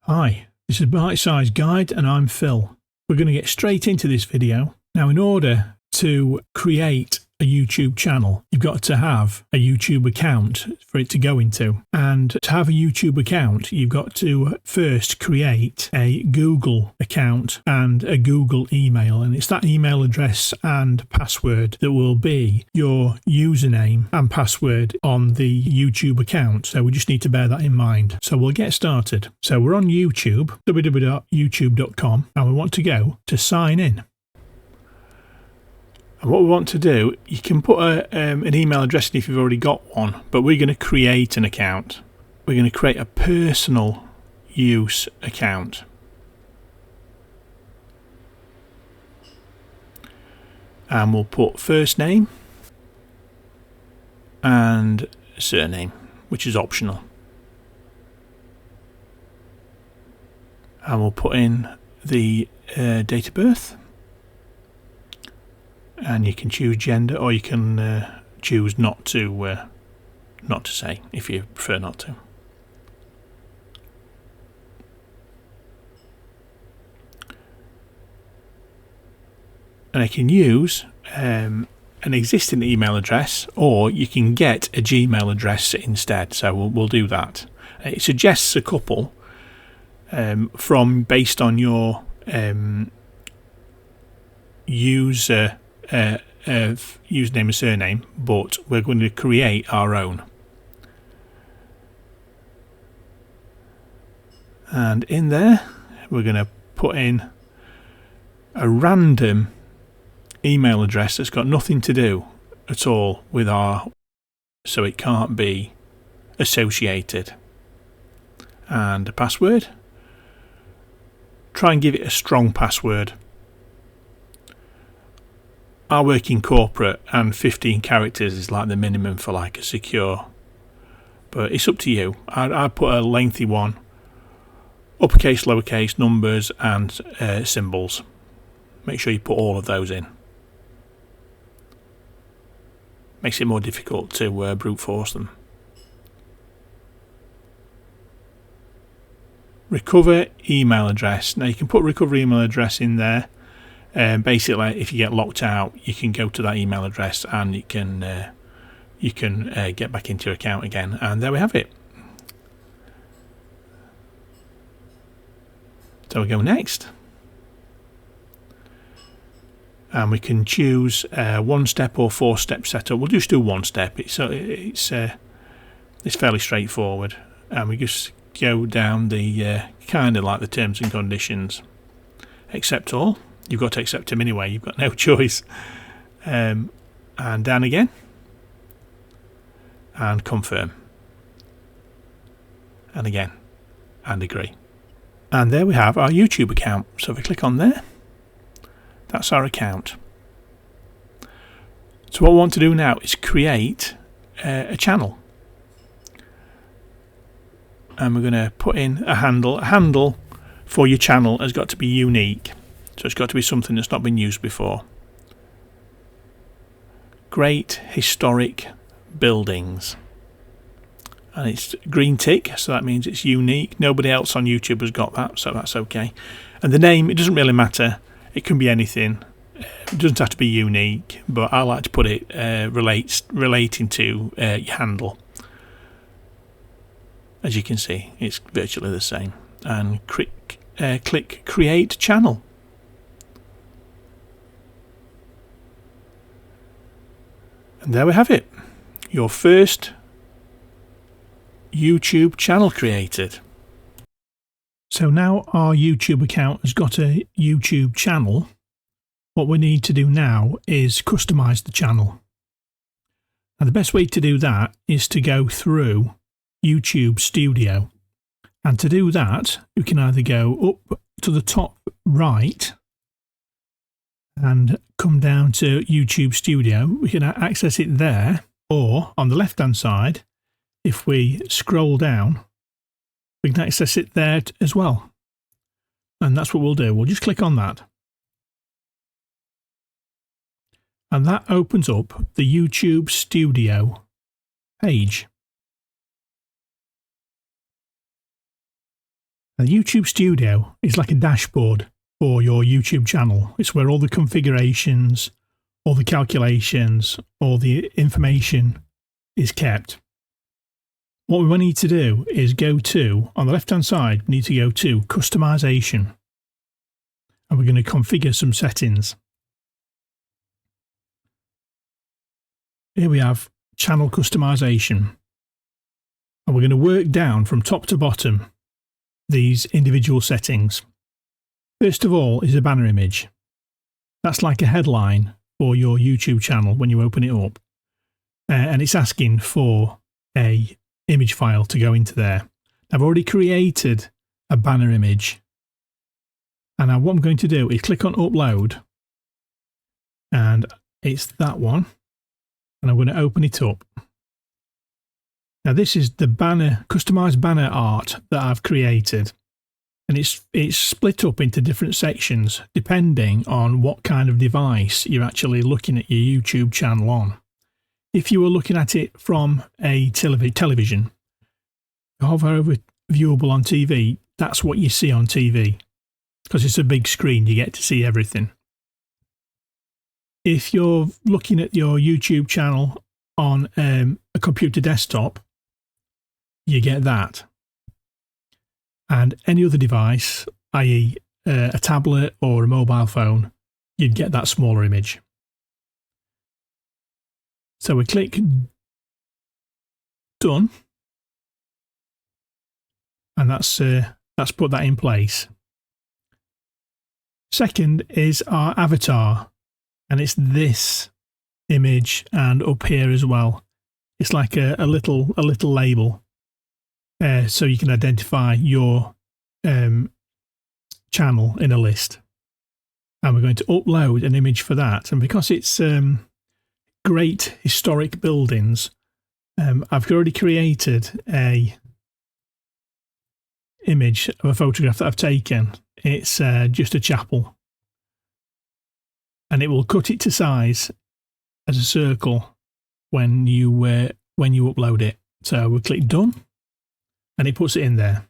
Hi, this is Bite Size Guide and I'm Phil. We're going to get straight into this video. Now, in order to create a YouTube channel, you've got to have a YouTube account for it to go into. And to have a YouTube account, you've got to first create a Google account and a Google email. And it's that email address and password that will be your username and password on the YouTube account. So we just need to bear that in mind. So we'll get started. So we're on YouTube, www.youtube.com, and we want to go to sign in. And what we want to do, you can put an email address in if you've already got one, but we're going to create an account. We're going to create a personal use account. And we'll put first name and surname, which is optional. And we'll put in the date of birth. And you can choose gender, or you can choose not to say if you prefer not to. And I can use an existing email address, or you can get a Gmail address instead. So we'll do that. It suggests a couple based on your user. Username and surname, but we're going to create our own. And in there, we're going to put in a random email address that's got nothing to do at all with so it can't be associated. And a password. Try and give it a strong password. I work in corporate and 15 characters is like the minimum for like a secure, but it's up to you. I'd put a lengthy one, uppercase, lowercase, numbers and symbols. Make sure you put all of those in. Makes it more difficult to brute force them. Recover email address. Now you can put recover email address in there. Basically, if you get locked out, you can go to that email address and you can get back into your account again. And there we have it. So we go next, and we can choose 1-step or 4-step setup. We'll just do 1-step. It's fairly straightforward, and we just go down the kind of like the terms and conditions. Accept all. You've got to accept them anyway. You've got no choice. And down again. And confirm. And again. And agree. And there we have our YouTube account. So if we click on there, that's our account. So what we want to do now is create a channel. And we're going to put in a handle. A handle for your channel has got to be unique. So it's got to be something that's not been used before. Great historic buildings. And it's green tick, so that means it's unique. Nobody else on YouTube has got that, so that's okay. And the name, it doesn't really matter. It can be anything. It doesn't have to be unique, but I like to put it relating to your handle. As you can see, it's virtually the same. And click Create Channel. And there we have it, your first YouTube channel created. So now our YouTube account has got a YouTube channel. What we need to do now is customize the channel. And the best way to do that is to go through YouTube Studio. And to do that, you can either go up to the top right and come down to YouTube Studio. We can access it there, or on the left hand side, if we scroll down, we can access it there as well. And that's what we'll do. We'll just click on that. And that opens up the YouTube Studio page. Now, YouTube Studio is like a dashboard for your YouTube channel. It's where all the configurations, all the calculations, all the information is kept. What we need to do is go to, on the left hand side, we need to go to customization. And we're going to configure some settings. Here we have channel customization. And we're going to work down from top to bottom these individual settings. First of all is a banner image. That's like a headline for your YouTube channel when you open it up. And it's asking for a image file to go into there. I've already created a banner image. And now what I'm going to do is click on upload. And it's that one. And I'm going to open it up. Now this is the banner, customized banner art that I've created. And it's split up into different sections depending on what kind of device you're actually looking at your YouTube channel on. If you were looking at it from a television, hover over viewable on TV, that's what you see on TV. Because it's a big screen, you get to see everything. If you're looking at your YouTube channel on a computer desktop, you get that. And any other device, i.e. a tablet or a mobile phone, you'd get that smaller image. So we click Done, and that's put that in place. Second is our avatar, and it's this image, and up here as well. It's like a little label, so you can identify your channel in a list. And we're going to upload an image for that. And because it's great historic buildings, I've already created a image of a photograph that I've taken. It's just a chapel, and it will cut it to size as a circle when you upload it. So we click Done, and it puts it in there.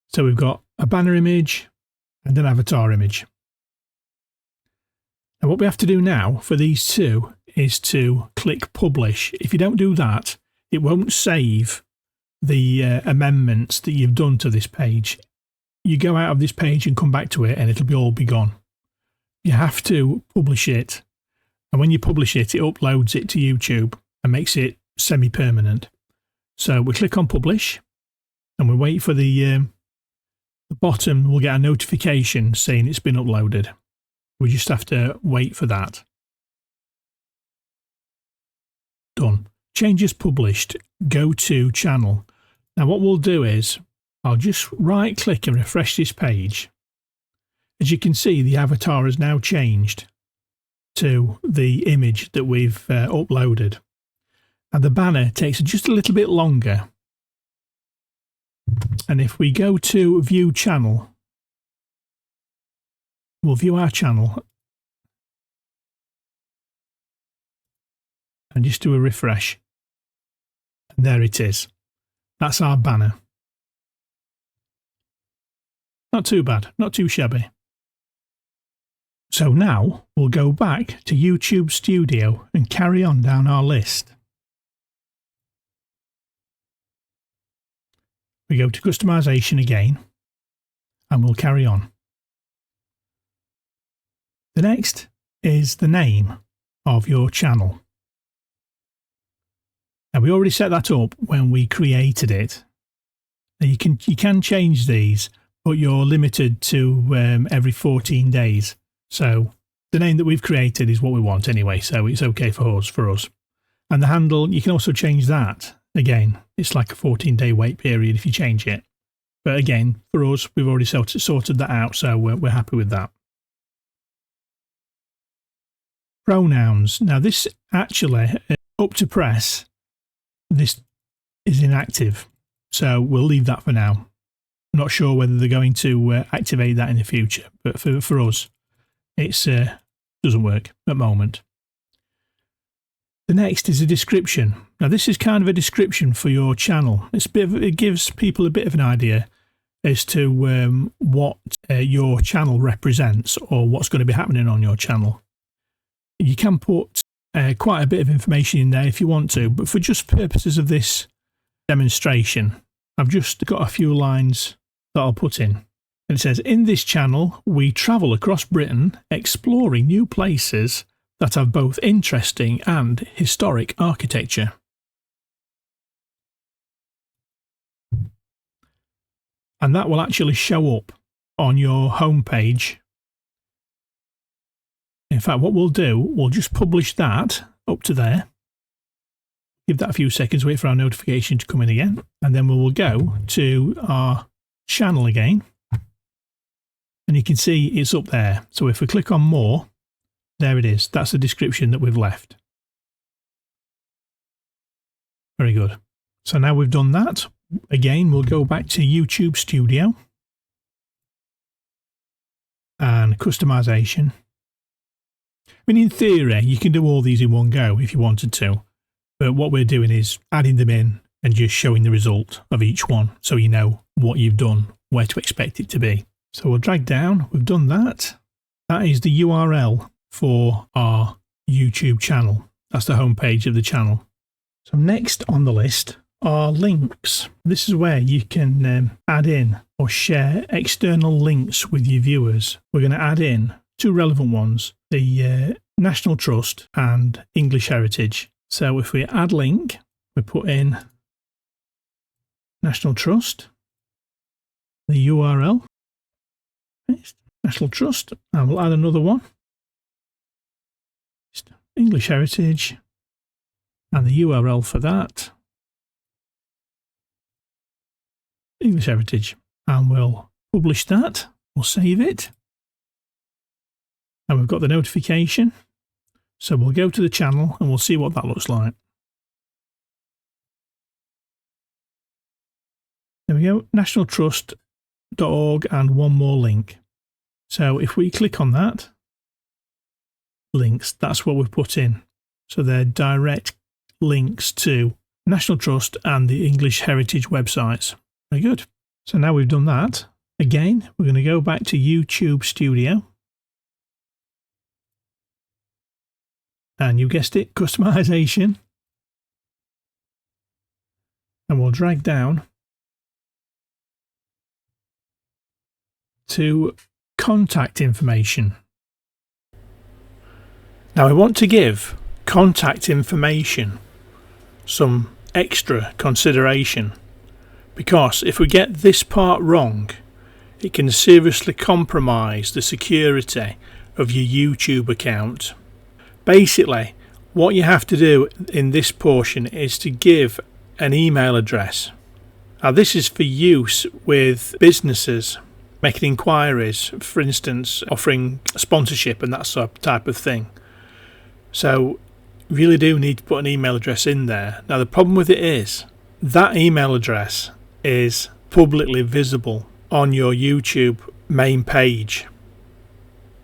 So we've got a banner image and an avatar image. And what we have to do now for these two is to click Publish. If you don't do that, it won't save the amendments that you've done to this page. You go out of this page and come back to it, and it'll all be gone. You have to publish it, and when you publish it, it uploads it to YouTube and makes it semi-permanent. So we click on Publish, and we wait for the bottom. We'll get a notification saying it's been uploaded. We just have to wait for that. Done. Changes published. Go to channel. Now what we'll do is I'll just right click and refresh this page. As you can see, the avatar has now changed to the image that we've uploaded. And the banner takes just a little bit longer. And if we go to view channel, we'll view our channel and just do a refresh. And there it is. That's our banner. Not too bad, not too shabby. So now we'll go back to YouTube Studio and carry on down our list. We go to customization again, and we'll carry on. The next is the name of your channel. And we already set that up when we created it. Now you can change these, but you're limited to every 14 days. So the name that we've created is what we want anyway, so it's okay for us. And the handle, you can also change that. Again, it's like a 14-day wait period if you change it. But again, for us, we've already sorted that out, so we're happy with that. Pronouns. Now this actually, up to press, this is inactive. So we'll leave that for now. I'm not sure whether they're going to activate that in the future, but for us, it doesn't work at the moment. The next is a description. Now this is kind of a description for your channel. It gives people a bit of an idea as to what your channel represents or what's going to be happening on your channel. You can put quite a bit of information in there if you want to, but for just purposes of this demonstration, I've just got a few lines that I'll put in. And it says, in this channel, we travel across Britain exploring new places that have both interesting and historic architecture. And that will actually show up on your homepage. In fact, what we'll do, we'll just publish that up to there. Give that a few seconds, wait for our notification to come in again. And then we will go to our channel again. And you can see it's up there. So if we click on more, there it is. That's the description that we've left. Very good. So now we've done that. Again, we'll go back to YouTube Studio and customization. I mean, in theory, you can do all these in one go if you wanted to. But what we're doing is adding them in and just showing the result of each one so you know what you've done, where to expect it to be. So we'll drag down. We've done that. That is the URL for our YouTube channel. That's the homepage of the channel. So next on the list are links. This is where you can add in or share external links with your viewers. We're going to add in two relevant ones, the National Trust and English Heritage. So if we add link, we put in National Trust, the URL, National Trust, and we'll add another one, English Heritage, and the URL for that, English Heritage, and we'll publish that, we'll save it, and we've got the notification. So we'll go to the channel and we'll see what that looks like. There we go, nationaltrust.org and one more link. So if we click on that, links, that's what we've put in. So they're direct links to National Trust and the English Heritage websites. Very good. So now we've done that, again, we're going to go back to YouTube Studio. And you guessed it, customization. And we'll drag down to contact information. Now we want to give contact information some extra consideration, because if we get this part wrong, it can seriously compromise the security of your YouTube account. Basically, what you have to do in this portion is to give an email address. Now this is for use with businesses making inquiries, for instance, offering sponsorship and that sort of type of thing. So you really do need to put an email address in there. Now the problem with it is that email address is publicly visible on your YouTube main page.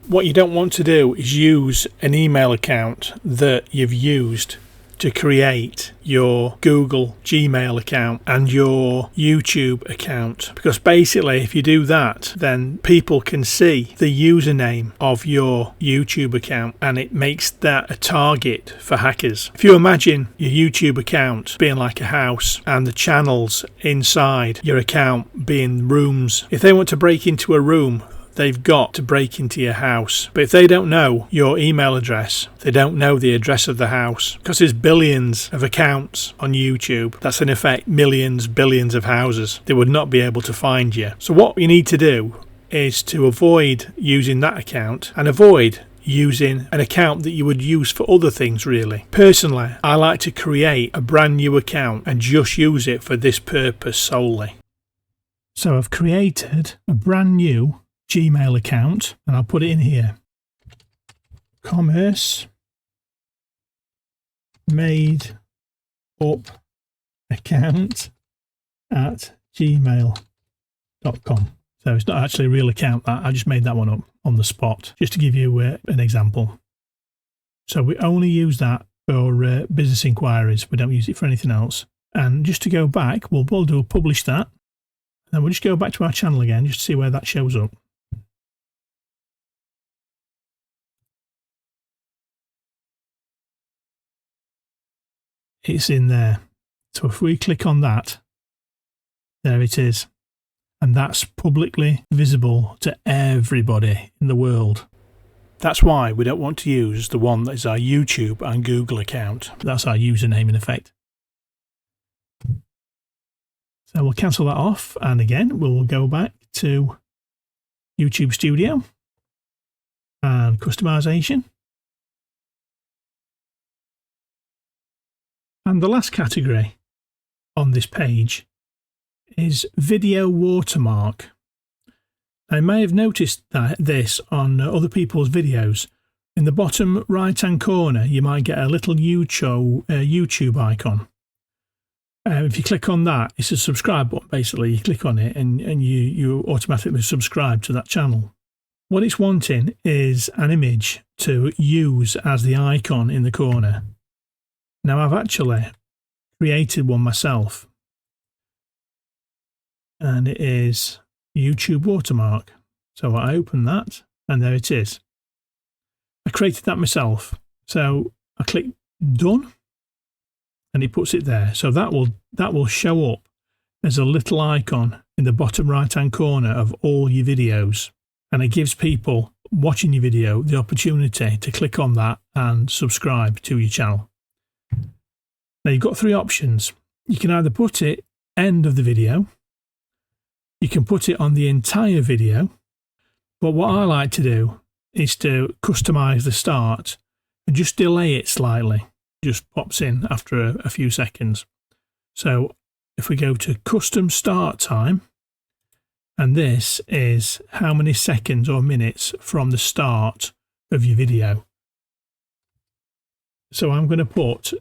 What you don't want to do is use an email account that you've used to create your Google Gmail account and your YouTube account, because basically if you do that, then people can see the username of your YouTube account and it makes that a target for hackers. If you imagine your YouTube account being like a house and the channels inside your account being rooms, if they want to break into a room, they've got to break into your house. But if they don't know your email address, they don't know the address of the house, because there's billions of accounts on YouTube. That's in effect millions, billions of houses. They would not be able to find you. So what you need to do is to avoid using that account and avoid using an account that you would use for other things really. Personally, I like to create a brand new account and just use it for this purpose solely. So I've created a brand new Gmail account and I'll put it in here. Commerce made up account at gmail.com. So it's not actually a real account, that I just made that one up on the spot just to give you an example. So we only use that for business inquiries. We don't use it for anything else. And just to go back, we'll do publish that. And we'll just go back to our channel again just to see where that shows up. It's in there. So if we click on that, there it is. And that's publicly visible to everybody in the world. That's why we don't want to use the one that is our YouTube and Google account. That's our username in effect. So we'll cancel that off, and again we'll go back to YouTube Studio and customization. And the last category on this page is video watermark. I may have noticed this on other people's videos. In the bottom right hand corner you might get a little YouTube icon. If you click on that, it's a subscribe button basically. You click on it and you automatically subscribe to that channel. What it's wanting is an image to use as the icon in the corner. Now I've actually created one myself, and it is YouTube watermark. So I open that and there it is. I created that myself. So I click done and it puts it there. So that will show up as a little icon in the bottom right hand corner of all your videos, and it gives people watching your video the opportunity to click on that and subscribe to your channel. Now you've got three options. You can either put it end of the video, you can put it on the entire video, but what I like to do is to customize the start and just delay it slightly. Just pops in after a few seconds. So if we go to custom start time, and this is how many seconds or minutes from the start of your video. So I'm going to put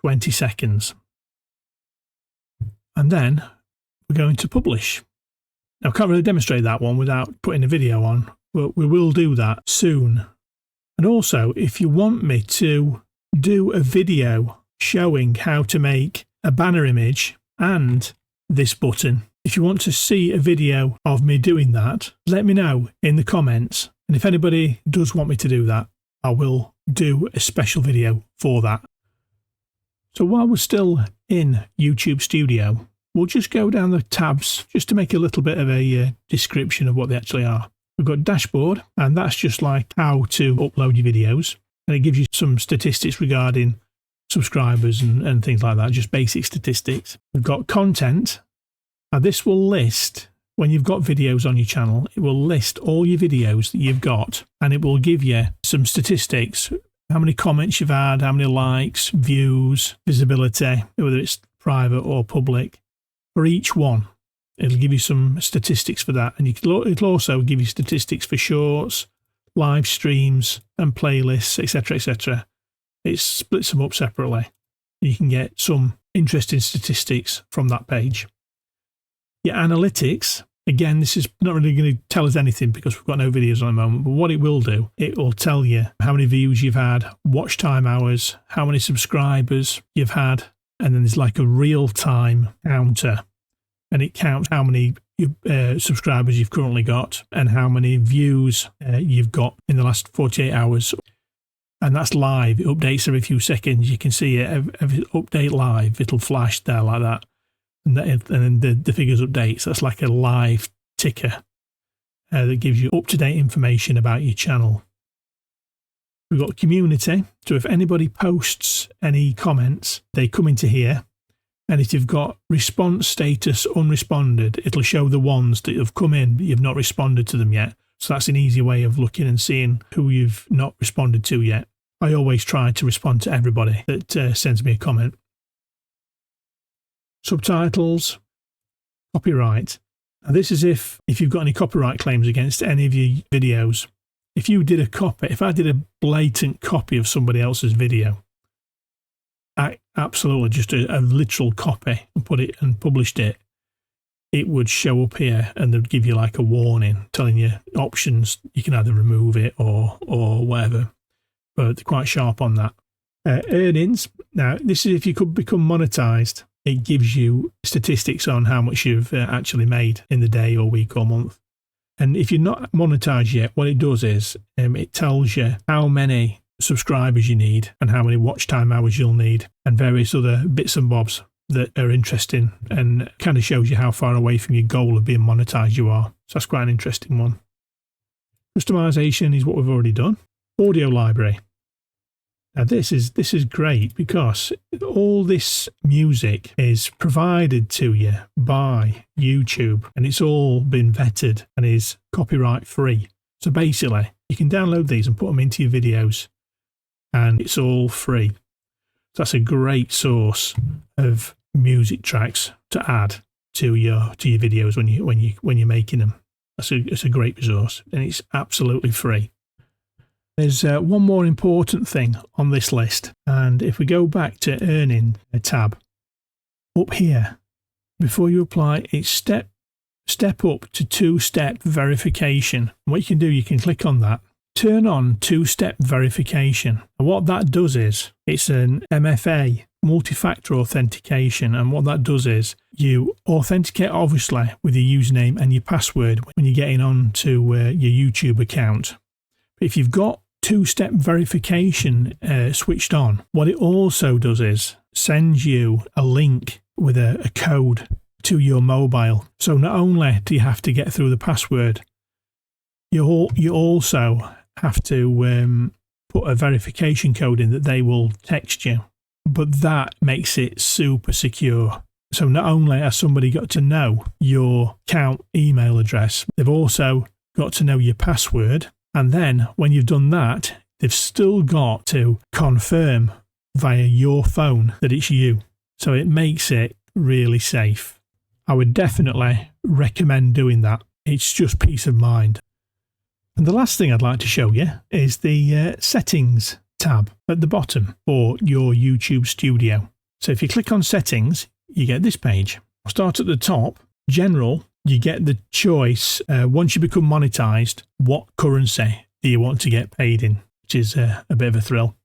20 seconds. And then we're going to publish. Now I can't really demonstrate that one without putting a video on, but we will do that soon. And also, if you want me to do a video showing how to make a banner image and this button, if you want to see a video of me doing that, let me know in the comments. And if anybody does want me to do that, I will do a special video for that. So while we're still in YouTube Studio, we'll just go down the tabs just to make a little bit of a description of what they actually are. We've got dashboard, and that's just like how to upload your videos. And it gives you some statistics regarding subscribers and things like that, just basic statistics. We've got content, and this will list, when you've got videos on your channel, it will list all your videos that you've got, and it will give you some statistics. How many comments you've had, how many likes, views, visibility, whether it's private or public. For each one, it'll give you some statistics for that. And it'll also give you statistics for shorts, live streams and playlists, etc., etc. It splits them up separately. You can get some interesting statistics from that page. Your analytics, again, this is not really going to tell us anything because we've got no videos on the moment, but what it will do, it will tell you how many views you've had, watch time hours, how many subscribers you've had, and then there's like a real-time counter, and it counts how many subscribers you've currently got and how many views you've got in the last 48 hours. And that's live. It updates every few seconds. You can see it every update live. It'll flash there like that. And then the figures update. So that's like a live ticker that gives you up-to-date information about your channel. We've got community. So if anybody posts any comments, they come into here. And if you've got response status unresponded, it'll show the ones that have come in, but you've not responded to them yet. So that's an easy way of looking and seeing who you've not responded to yet. I always try to respond to everybody that sends me a comment. Subtitles, copyright. Now this is if you've got any copyright claims against any of your videos. If you did a copy, if I did a blatant copy of somebody else's video, absolutely just a literal copy, and put it and published it, it would show up here and they'd give you like a warning telling you options. You can either remove it or whatever, but they're quite sharp on that. Earnings. Now, this is if you could become monetized. It gives you statistics on how much you've actually made in the day or week or month. And if you're not monetized yet, what it does is it tells you how many subscribers you need and how many watch time hours you'll need and various other bits and bobs that are interesting, and kind of shows you how far away from your goal of being monetized you are. So that's quite an interesting one. Customization is what we've already done. Audio library. Now this is great because all this music is provided to you by YouTube, and it's all been vetted and is copyright free. So basically you can download these and put them into your videos and it's all free. So that's a great source of music tracks to add to your videos when you're making them. It's a great resource, and it's absolutely free. There's one more important thing on this list, and if we go back to earning a tab up here, before you apply, it's step up to two-step verification. What you can do, you can click on that, turn on two-step verification, and what that does is it's an MFA, multi-factor authentication, and what that does is you authenticate obviously with your username and your password when you're getting on to your YouTube account. But if you've got two-step verification switched on, what it also does is sends you a link with a code to your mobile. So not only do you have to get through the password, you also have to put a verification code in that they will text you. But that makes it super secure. So not only has somebody got to know your account email address, they've also got to know your password. And then when you've done that, they've still got to confirm via your phone that it's you. So it makes it really safe. I would definitely recommend doing that. It's just peace of mind. And the last thing I'd like to show you is the settings tab at the bottom for your YouTube studio. So if you click on settings, you get this page. I'll start at the top. General, you get the choice, once you become monetized, what currency do you want to get paid in, which is a bit of a thrill.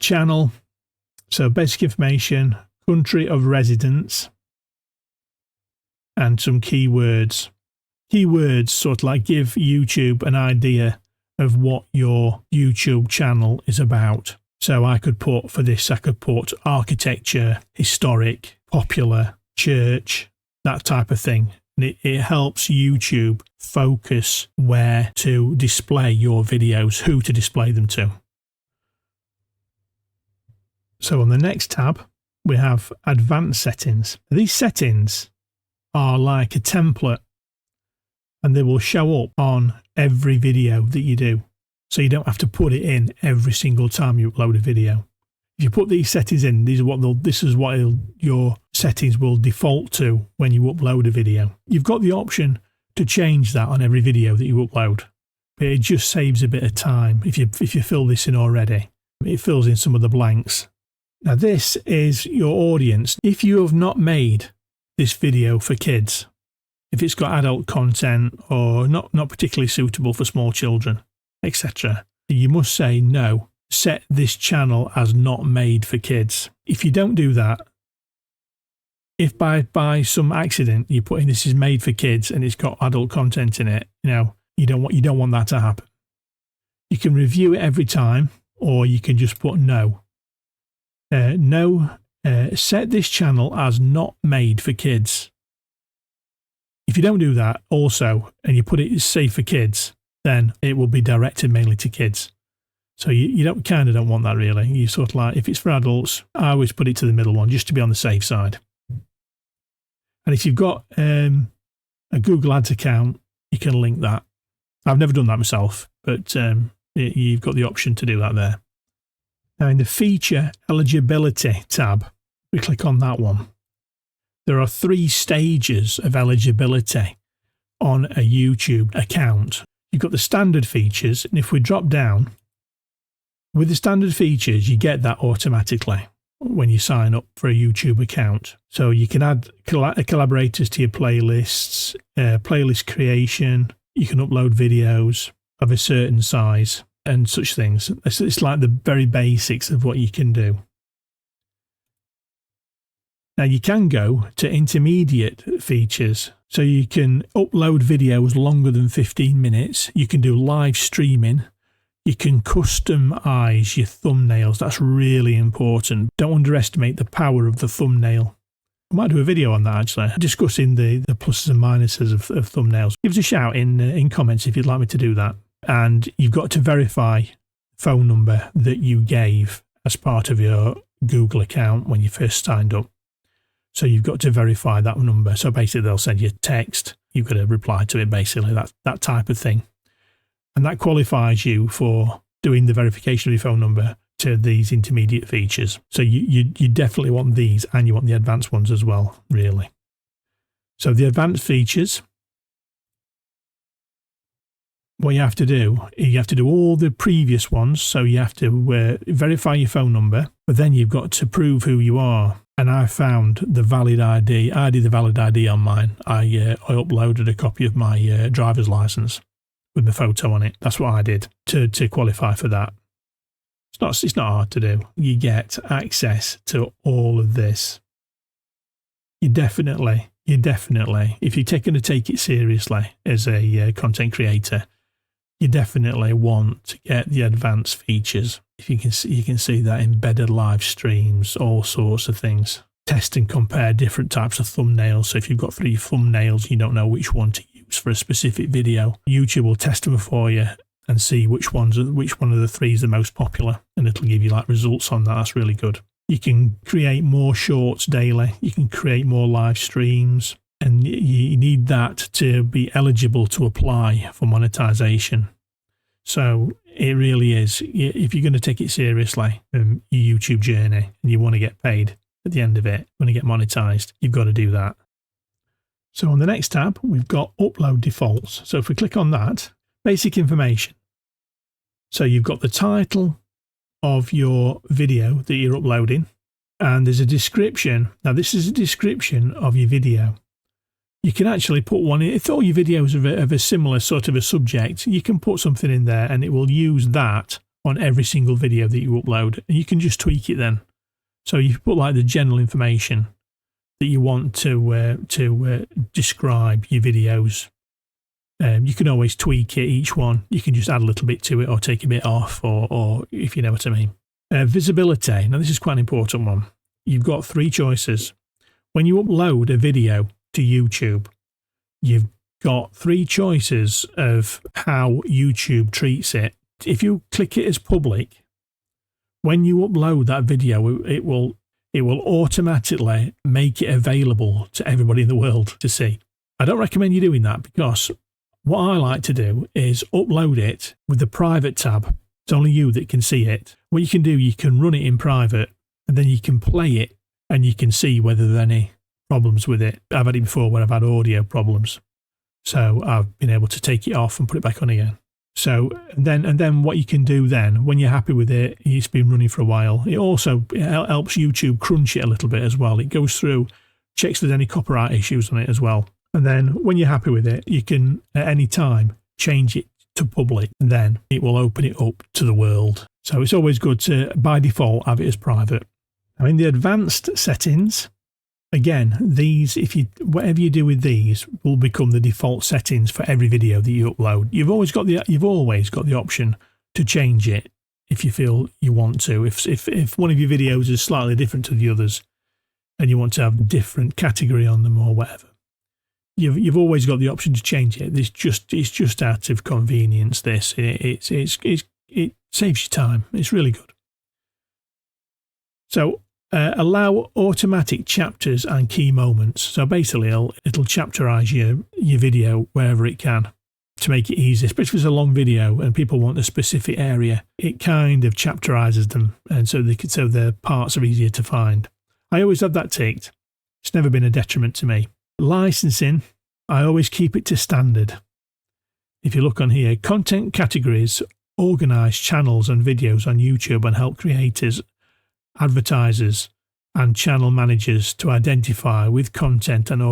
Channel, so basic information, country of residence, and some keywords. Keywords sort of like give YouTube an idea of what your YouTube channel is about. So I could put architecture, historic, popular, church, that type of thing. And it helps YouTube focus where to display your videos, who to display them to. So on the next tab, we have advanced settings. These settings are like a template, and they will show up on every video that you do. So you don't have to put it in every single time you upload a video. If you put these settings in, this is what your settings will default to when you upload a video. You've got the option to change that on every video that you upload, but it just saves a bit of time if you fill this in already. It fills in some of the blanks. Now this is your audience. If you have not made this video for kids, if it's got adult content or not particularly suitable for small children, etc., you must say no. Set this channel as not made for kids. If you don't do that, if by some accident you put in this is made for kids and it's got adult content in it, you don't want that to happen. You can review it every time, or you can just put no. Set this channel as not made for kids. If you don't do that also, and you put it as safe for kids, then it will be directed mainly to kids. So you don't want that really. You sort of like, if it's for adults, I always put it to the middle one just to be on the safe side. And if you've got a Google Ads account, you can link that. I've never done that myself, but you've got the option to do that there. Now in the feature eligibility tab, we click on that one. There are 3 stages of eligibility on a YouTube account. You've got the standard features, and if we drop down, with the standard features, you get that automatically when you sign up for a YouTube account. So you can add collaborators to your playlists, playlist creation, you can upload videos of a certain size, and such things. It's like the very basics of what you can do. Now you can go to intermediate features. So you can upload videos longer than 15 minutes. You can do live streaming. You can customize your thumbnails. That's really important. Don't underestimate the power of the thumbnail. I might do a video on that actually, discussing the pluses and minuses of thumbnails. Give us a shout in comments if you'd like me to do that. And you've got to verify phone number that you gave as part of your Google account when you first signed up. So you've got to verify that number. So basically they'll send you a text. You've got to reply to it, basically, that type of thing. And that qualifies you for doing the verification of your phone number to these intermediate features. So you definitely want these, and you want the advanced ones as well, really. So the advanced features, what you have to do all the previous ones. So you have to verify your phone number, but then you've got to prove who you are. And I found the valid ID. I did the valid ID on mine. I uploaded a copy of my driver's license with my photo on it. That's what I did to qualify for that. It's not hard to do. You get access to all of this. You definitely, if you're going to take it seriously as a content creator, you definitely want to get the advanced features. If you can see that embedded live streams, all sorts of things. Test and compare different types of thumbnails. So if you've got 3 thumbnails, you don't know which one to use for a specific video, YouTube will test them for you and see which one of the 3 is the most popular, and it'll give you like results on that. That's really good. You can create more shorts daily. You can create more live streams, and you need that to be eligible to apply for monetization. So it really is, if you're going to take it seriously, your YouTube journey, and you want to get paid at the end of it, want to get monetized, you've got to do that. So on the next tab, we've got upload defaults. So if we click on that, basic information. So you've got the title of your video that you're uploading, and there's a description. Now this is a description of your video. You can actually put one in. If all your videos are of a similar sort of a subject, you can put something in there and it will use that on every single video that you upload. And you can just tweak it then. So you put like the general information that you want to describe your videos. You can always tweak it, each one. You can just add a little bit to it or take a bit off, or if you know what I mean. Visibility. Now this is quite an important one. You've got 3 choices. When you upload a video to YouTube, you've got 3 choices of how YouTube treats it. If you click it as public, when you upload that video, it will automatically make it available to everybody in the world to see. I don't recommend you doing that, because what I like to do is upload it with the private tab. It's only you that can see it. What you can do, you can run it in private, and then you can play it and you can see whether there are any problems with it. I've had it before where I've had audio problems, so I've been able to take it off and put it back on again. So then what you can do then, when you're happy with it, it's been running for a while, it also helps YouTube crunch it a little bit as well. It goes through, checks if there's any copyright issues on it as well, and then when you're happy with it, you can at any time change it to public, and then it will open it up to the world. So it's always good to, by default, have it as private. Now in the advanced settings, again, these, whatever you do with these, will become the default settings for every video that you upload. You've always got the option to change it if you feel you want to. If one of your videos is slightly different to the others, and you want to have a different category on them or whatever, you've always got the option to change it. It's just out of convenience. It saves you time. It's really good. So allow automatic chapters and key moments. So basically, it'll chapterize your video wherever it can to make it easy, especially if it's a long video and people want a specific area. It kind of chapterizes them, and so the parts are easier to find. I always have that ticked. It's never been a detriment to me. Licensing, I always keep it to standard. If you look on here, content categories organize channels and videos on YouTube and help creators, advertisers and channel managers to identify with content and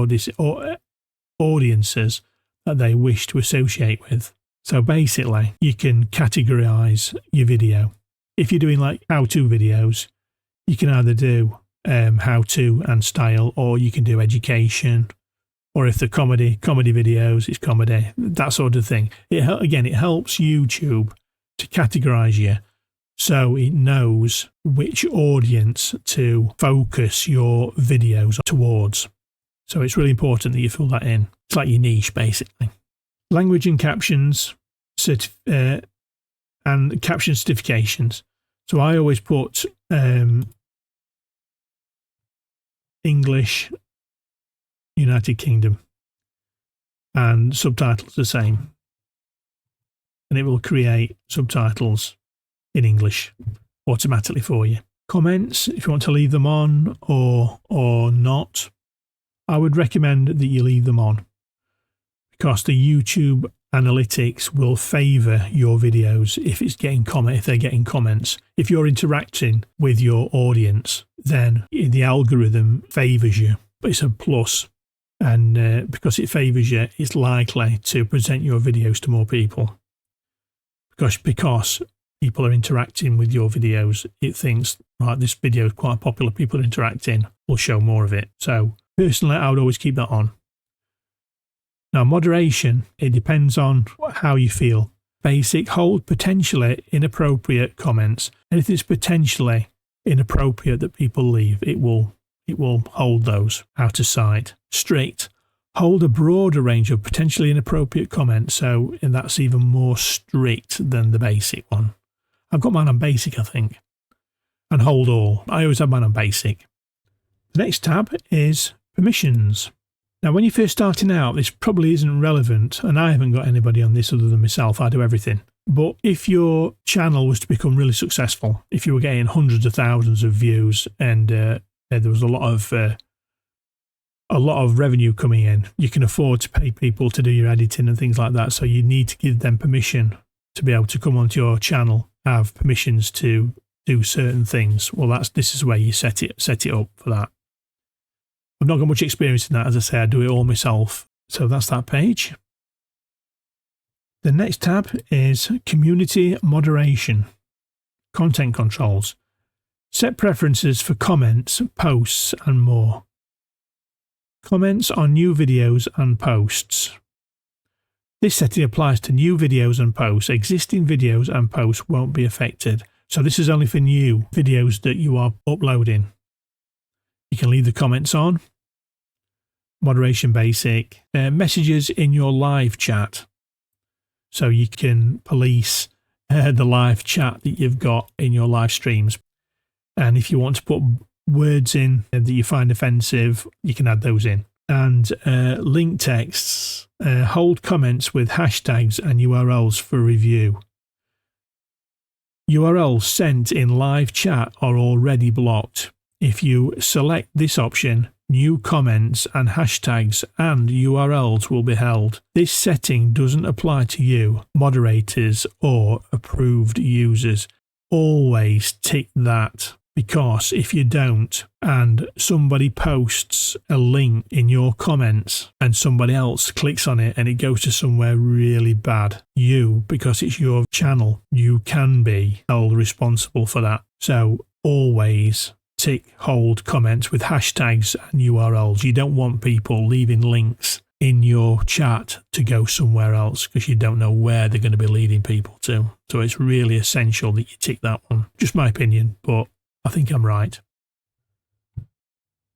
audiences that they wish to associate with. So basically, you can categorize your video. If you're doing like how-to videos, you can either do how-to and style, or you can do education, or if they're comedy videos, it's comedy, that sort of thing. It helps YouTube to categorize you so it knows which audience to focus your videos towards. So it's really important that you fill that in. It's like your niche, basically. Language and captions, and caption certifications. So I always put English, United Kingdom, and subtitles the same. And it will create subtitles in English automatically for you. Comments, if you want to leave them on or not, I would recommend that you leave them on, because the YouTube analytics will favour your videos if they're getting comments. If you're interacting with your audience, then the algorithm favours you. But it's a plus, and because it favours you, it's likely to present your videos to more people. Because people are interacting with your videos, it thinks, right, this video is quite popular, people are interacting, we'll show more of it. So personally, I would always keep that on. Now, moderation, it depends on how you feel. Basic, hold potentially inappropriate comments. Anything that's potentially inappropriate that people leave, it will hold those out of sight. Strict, hold a broader range of potentially inappropriate comments, and that's even more strict than the basic one. I've got mine on basic, I think. And hold all. I always have mine on basic. The next tab is permissions. Now, when you're first starting out, this probably isn't relevant, and I haven't got anybody on this other than myself. I do everything. But if your channel was to become really successful, if you were getting hundreds of thousands of views and there was a lot of revenue coming in, you can afford to pay people to do your editing and things like that. So you need to give them permission to be able to come onto your channel, have permissions to do certain things. Well, this is where you set it up for that. I've not got much experience in that. As I say, I do it all myself. So that's that page. The next tab is community moderation, content controls. Set preferences for comments, posts, and more. Comments on new videos and posts. This setting applies to new videos and posts. Existing videos and posts won't be affected. So this is only for new videos that you are uploading. You can leave the comments on. Moderation basic. Messages in your live chat. So you can police the live chat that you've got in your live streams. And if you want to put words in that you find offensive, you can add those in. And link texts. Hold comments with hashtags and URLs for review. URLs sent in live chat are already blocked. If you select this option, new comments and hashtags and URLs will be held. This setting doesn't apply to you, moderators, or approved users. Always tick that, because if you don't and somebody posts a link in your comments and somebody else clicks on it and it goes to somewhere really bad, because it's your channel, you can be held responsible for that. So always hold comments with hashtags and URLs. You don't want people leaving links in your chat to go somewhere else, because you don't know where they're going to be leading people to. So it's really essential that you tick that one. Just my opinion, but I think I'm right.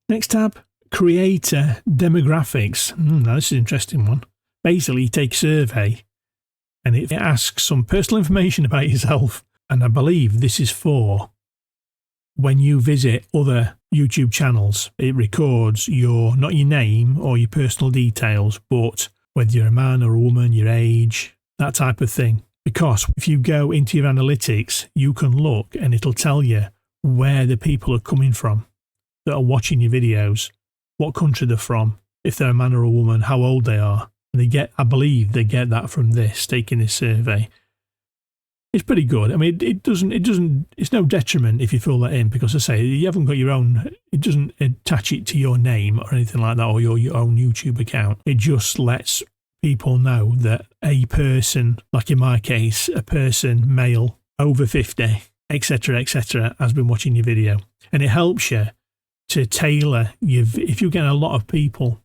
Next tab, creator demographics. Now this is an interesting one. Basically, you take a survey and it asks some personal information about yourself. And I believe this is for when you visit other YouTube channels. It records not your name or your personal details, but whether you're a man or a woman, your age, that type of thing. Because if you go into your analytics, you can look and it'll tell you where the people are coming from that are watching your videos, what country they're from, if they're a man or a woman, how old they are. And I believe they get that from taking this survey. It's pretty good. I mean, it's no detriment if you fill that in, because I say you haven't got your own, it doesn't attach it to your name or anything like that, or your own YouTube account. It just lets people know that a person, like in my case, a person, male, over 50, etc., has been watching your video. And it helps you to tailor if you get a lot of people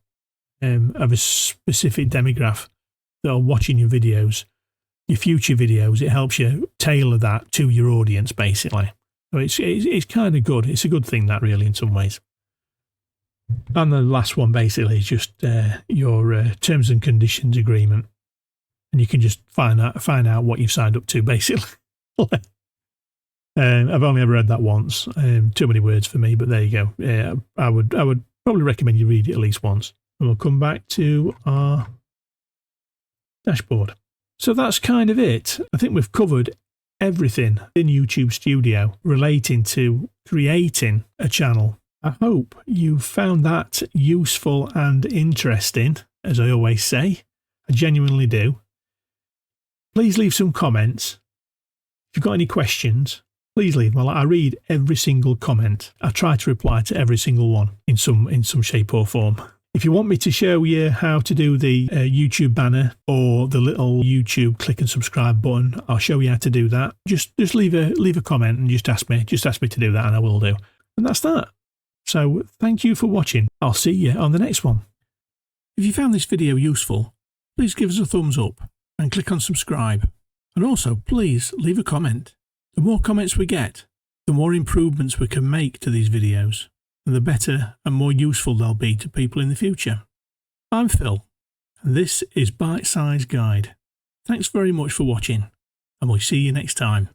of a specific demographic that are watching your videos, your future videos, it helps you tailor that to your audience, basically. So it's kind of good. It's a good thing, that, really, in some ways. And the last one, basically, is just your terms and conditions agreement. And you can just find out what you've signed up to, basically. I've only ever read that once. Too many words for me, but there you go. I would probably recommend you read it at least once. And we'll come back to our dashboard. So that's kind of it. I think we've covered everything in YouTube Studio relating to creating a channel. I hope you found that useful and interesting, as I always say. I genuinely do. Please leave some comments. If you've got any questions, please leave them. I read every single comment. I try to reply to every single one in some shape or form. If you want me to show you how to do the YouTube banner or the little YouTube click and subscribe button, I'll show you how to do that. Just leave a comment and just ask me to do that, and I will do. And that's that. So thank you for watching. I'll see you on the next one. If you found this video useful, please give us a thumbs up and click on subscribe. And also, please leave a comment. The more comments we get, the more improvements we can make to these videos, and the better and more useful they'll be to people in the future. I'm Phil, and this is Bite Size Guide. Thanks very much for watching, and we'll see you next time.